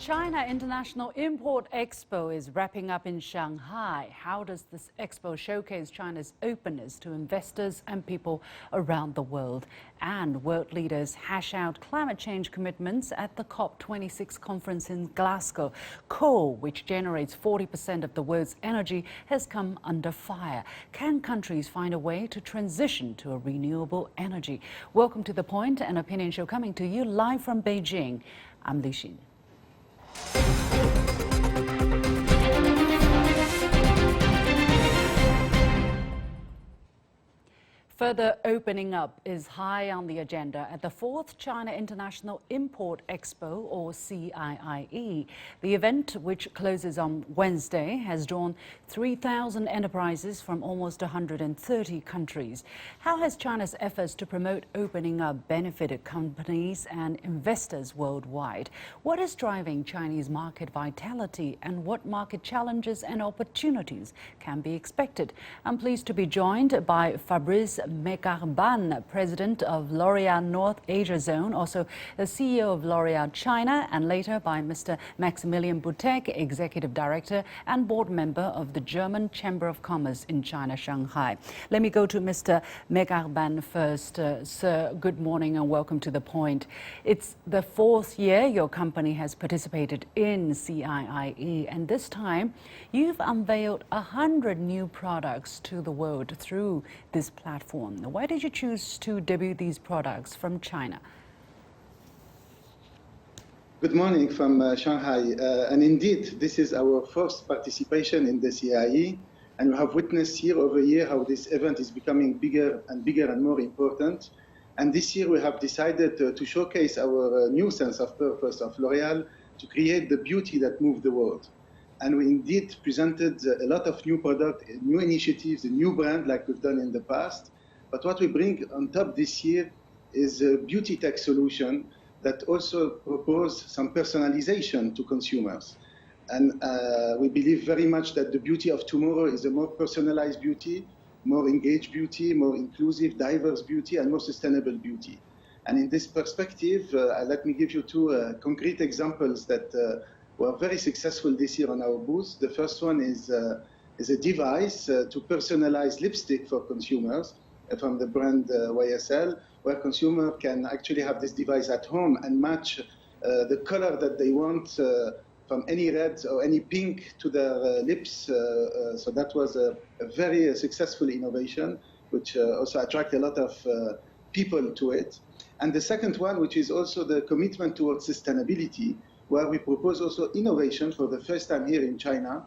China International Import Expo is wrapping up in Shanghai. How does this expo showcase China's openness to investors and people around the world? And world leaders hash out climate change commitments at the COP26 conference in Glasgow. Coal, which generates 40% of the world's energy, has come under fire. Can countries find a way to transition to a renewable energy? Welcome to The Point, an opinion show coming to you live from Beijing. I'm Li Xin. Further opening up is high on the agenda at the 4th China International Import Expo, or CIIE. The event, which closes on Wednesday, has drawn 3,000 enterprises from almost 130 countries. How has China's efforts to promote opening up benefited companies and investors worldwide? What is driving Chinese market vitality, and what market challenges and opportunities can be expected? I'm pleased to be joined by Fabrice Megarbane, President of L'Oréal North Asia Zone, also the CEO of L'Oréal China, and later by Mr. Maximlian Butek, Executive Director and Board Member of the German Chamber of Commerce in China-Shanghai. Let me go to Mr. Megarbane first. Sir, good morning and welcome to The Point. It's the 4th year your company has participated in CIIE, and this time you've unveiled 100 new products to the world through this platform. Why did you choose to debut these products from China? Good morning from Shanghai. And indeed, this is our first participation in the CIIE. And we have witnessed year over year how this event is becoming bigger and more important. And this year we have decided to showcase our new sense of purpose of L'Oréal to create the beauty that moves the world. And we indeed presented a lot of new products, new initiatives, a new brand like we've done in the past. But what we bring on top this year is a beauty tech solution that also propose some personalization to consumers. And we believe very much that the beauty of tomorrow is a more personalized beauty, more engaged beauty, more inclusive, diverse beauty, and more sustainable beauty. And in this perspective, let me give you two concrete examples that were very successful this year on our booth. The first one is a device to personalize lipstick for consumers from the brand YSL, where consumer can actually have this device at home and match the color that they want from any red or any pink to their lips. So that was a very successful innovation, which also attracted a lot of people to it. And the second one, which is also the commitment towards sustainability, where we propose also innovation for the first time here in China.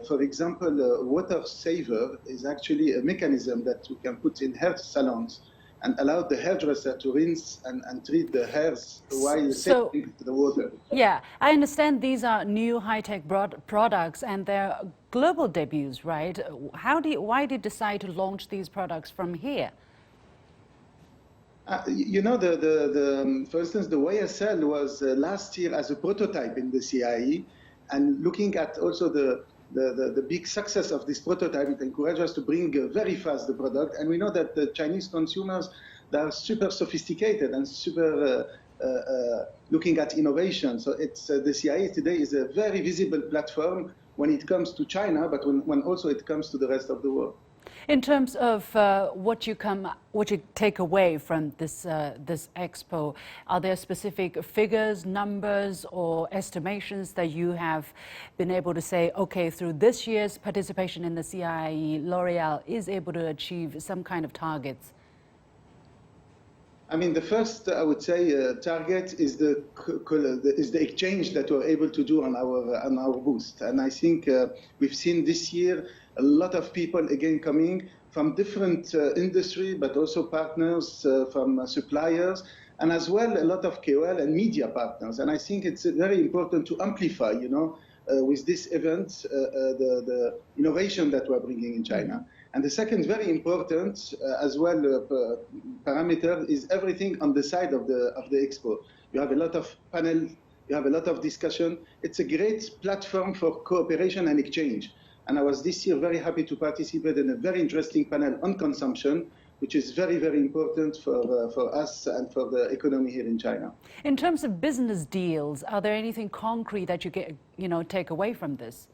For example, water saver is actually a mechanism that we can put in hair salons and allow the hairdresser to rinse and treat the hairs while saving the water. Yeah, I understand these are new high-tech products and they're global debuts, right? Why did you decide to launch these products from here? You know, for instance, the YSL was last year as a prototype in the CIIE, and looking at also the big success of this prototype, it encouraged us to bring very fast the product. And we know that the Chinese consumers, they are super sophisticated and super looking at innovation. So it's the CIIE today is a very visible platform when it comes to China, but when also it comes to the rest of the world. In terms of what you take away from this expo, are there specific figures, numbers, or estimations that you have been able to say, okay, through this year's participation in the CIIE, L'Oréal is able to achieve some kind of targets? I mean, the first, I would say, target is the exchange that we're able to do on our booth. And I think we've seen this year a lot of people again coming from different industry, but also partners from suppliers, and as well a lot of KOL and media partners. And I think it's very important to amplify, you know, with this event, the innovation that we're bringing in China. And the second very important as well parameter is everything on the side of the expo. You have a lot of panel, you have a lot of discussion. It's a great platform for cooperation and exchange. And I was this year very happy to participate in a very interesting panel on consumption, which is very, very important for us and for the economy here in China. In terms of business deals, are there anything concrete that you get, take away from this?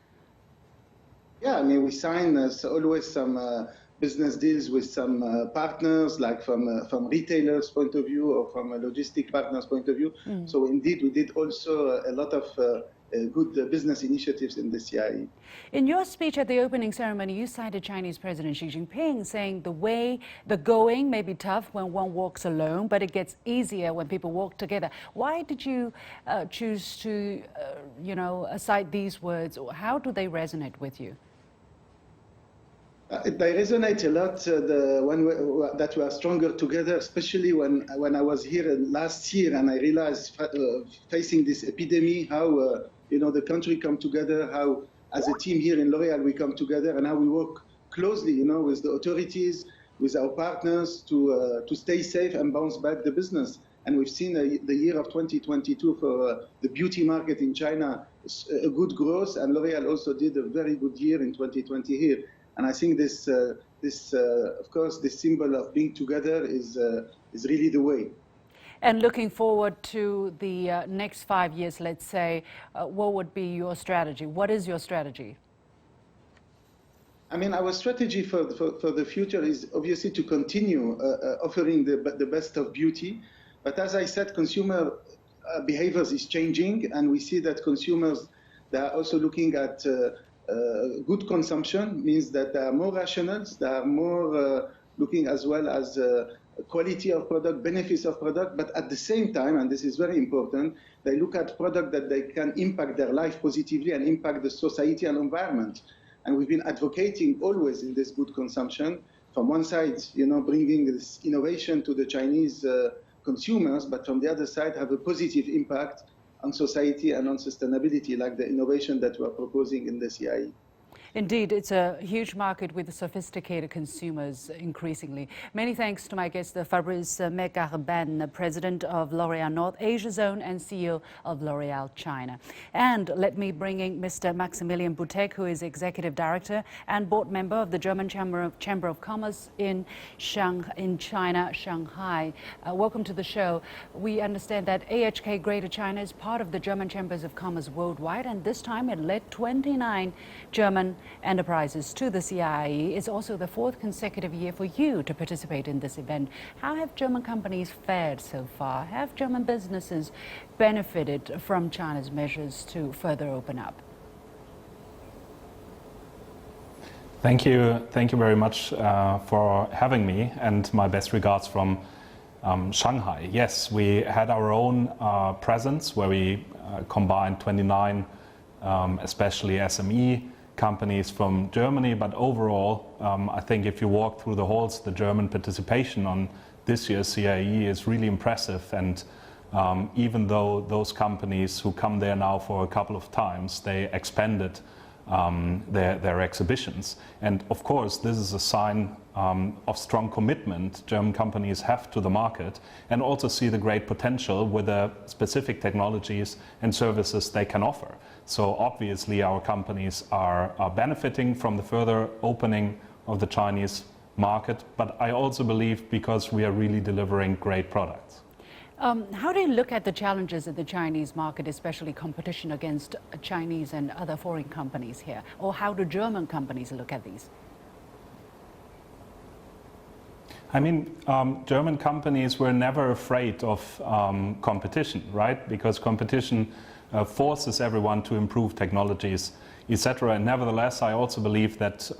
Yeah, I mean, we sign always some business deals with some partners, like from retailers' point of view or from a logistic partners' point of view. So indeed, we did also a lot of good business initiatives in the CIIE. In your speech at the opening ceremony, you cited Chinese President Xi Jinping saying the going may be tough when one walks alone, but it gets easier when people walk together. Why did you choose to, cite these words, or how do they resonate with you? They resonate a lot that we are stronger together, especially when I was here last year and I realized facing this epidemic, how the country come together, how as a team here in L'Oréal we come together, and how we work closely, with the authorities, with our partners to stay safe and bounce back the business. And we've seen the year of 2022 for the beauty market in China, a good growth, and L'Oréal also did a very good year in 2020 here. And I think this, of course, this symbol of being together is really the way. And looking forward to the next 5 years, let's say, what would be your strategy? What is your strategy? I mean, our strategy for the future is obviously to continue offering the best of beauty. But as I said, consumer behaviors is changing, and we see that consumers, they are also looking at good consumption, means that they are more rational, they are more looking as well as quality of product, benefits of product, but at the same time, and this is very important, they look at product that they can impact their life positively and impact the society and environment. And we've been advocating always in this good consumption, from one side, bringing this innovation to the Chinese consumers, but from the other side, have a positive impact on society and on sustainability, like the innovation that we're proposing in the CIIE. Indeed, it's a huge market with sophisticated consumers increasingly. Many thanks to my guest, Fabrice Megarbane, President of L'Oréal North Asia Zone and CEO of L'Oréal China. And let me bring in Mr. Maximlian Butek, who is Executive Director and Board Member of the German Chamber of Commerce in China, Shanghai. Welcome to the show. We understand that AHK Greater China is part of the German Chambers of Commerce worldwide, and this time it led 29 German enterprises to the CIIE. It's also the 4th consecutive year for you to participate in this event. How have German companies fared so far? Have German businesses benefited from China's measures to further open up? Thank you very much for having me, and my best regards from Shanghai. Yes, we had our own presence where we combined 29, especially SME companies from Germany, but overall, I think if you walk through the halls, the German participation on this year's CIIE is really impressive. And even though those companies who come there now for a couple of times, they expanded their exhibitions. And of course, this is a sign of strong commitment German companies have to the market, and also see the great potential with the specific technologies and services they can offer. So obviously our companies are benefiting from the further opening of the Chinese market, but I also believe because we are really delivering great products. How do you look at the challenges in the Chinese market, especially competition against Chinese and other foreign companies here? Or how do German companies look at these? I mean, German companies were never afraid of competition, right? Because competition forces everyone to improve technologies, etc. And nevertheless, I also believe that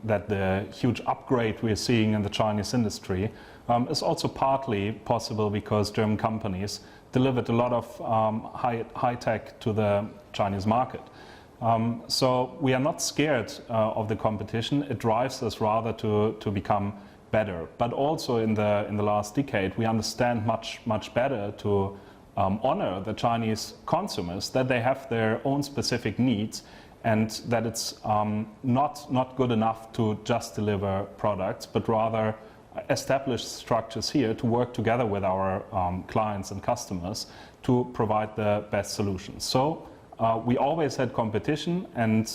that the huge upgrade we're seeing in the Chinese industry is also partly possible because German companies delivered a lot of high tech to the Chinese market. So we are not scared of the competition. It drives us rather to become better. But also in the last decade, we understand much better to honor the Chinese consumers, that they have their own specific needs, and that it's not good enough to just deliver products, but rather establish structures here to work together with our clients and customers to provide the best solutions. So we always had competition, and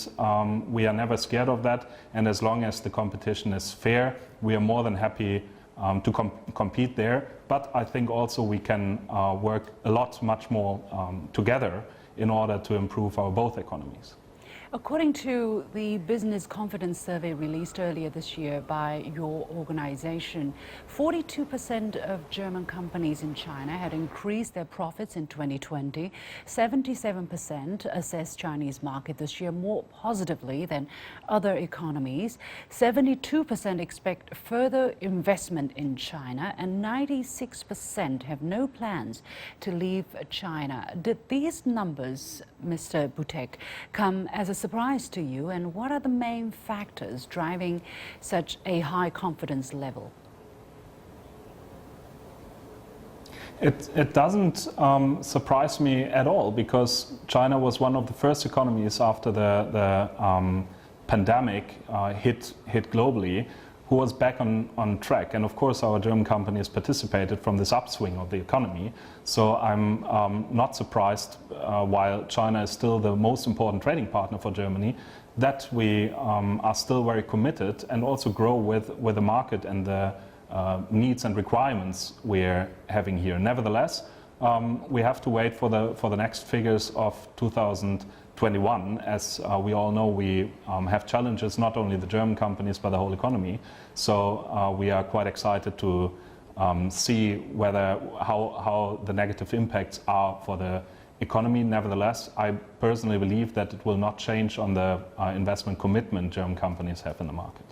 we are never scared of that. And as long as the competition is fair, we are more than happy to compete there. But I think also we can work a lot, much more together in order to improve our both economies. According to the business confidence survey released earlier this year by your organization, 42% of German companies in China had increased their profits in 2020. 77% assess Chinese market this year more positively than other economies. 72% expect further investment in China, and 96% have no plans to leave China. Did these numbers, Mr. Butek, come as a surprise to you, and what are the main factors driving such a high confidence level? It doesn't surprise me at all, because China was one of the first economies after the pandemic hit globally, who was back on track. And of course our German companies participated from this upswing of the economy. So I'm not surprised, while China is still the most important trading partner for Germany, that we are still very committed and also grow with the market and the needs and requirements we're having here. Nevertheless, we have to wait for the next figures of 2021. As we all know, we have challenges, not only the German companies, but the whole economy. So we are quite excited to see how the negative impacts are for the economy. Nevertheless, I personally believe that it will not change on the investment commitment German companies have in the market.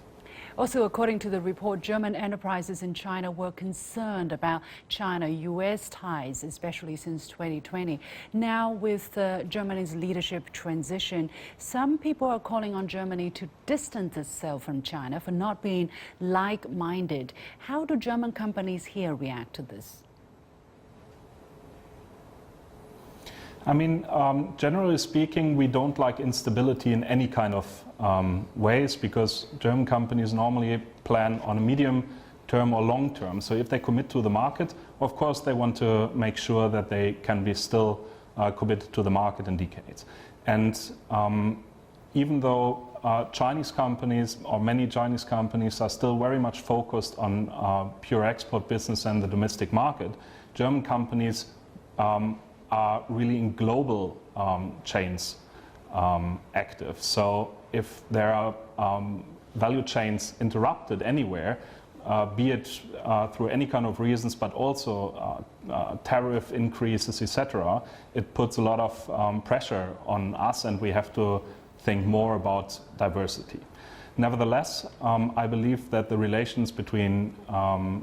Also, according to the report, German enterprises in China were concerned about China-US ties, especially since 2020. Now, with Germany's leadership transition, some people are calling on Germany to distance itself from China for not being like-minded. How do German companies here react to this? I mean, generally speaking, we don't like instability in any kind of ways, because German companies normally plan on a medium term or long term. So if they commit to the market, of course they want to make sure that they can be still committed to the market in decades. And even though Chinese companies, or many Chinese companies, are still very much focused on pure export business and the domestic market, German companies are really in global chains active. So if there are value chains interrupted anywhere, be it through any kind of reasons, but also tariff increases, etc., it puts a lot of pressure on us, and we have to think more about diversity. Nevertheless, I believe that the relations between,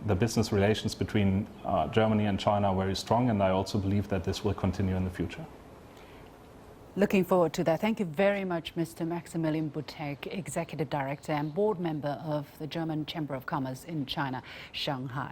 the business relations between Germany and China are very strong, and I also believe that this will continue in the future. Looking forward to that. Thank you very much, Mr. Maximlian Butek, Executive Director and Board Member of the German Chamber of Commerce in China, Shanghai.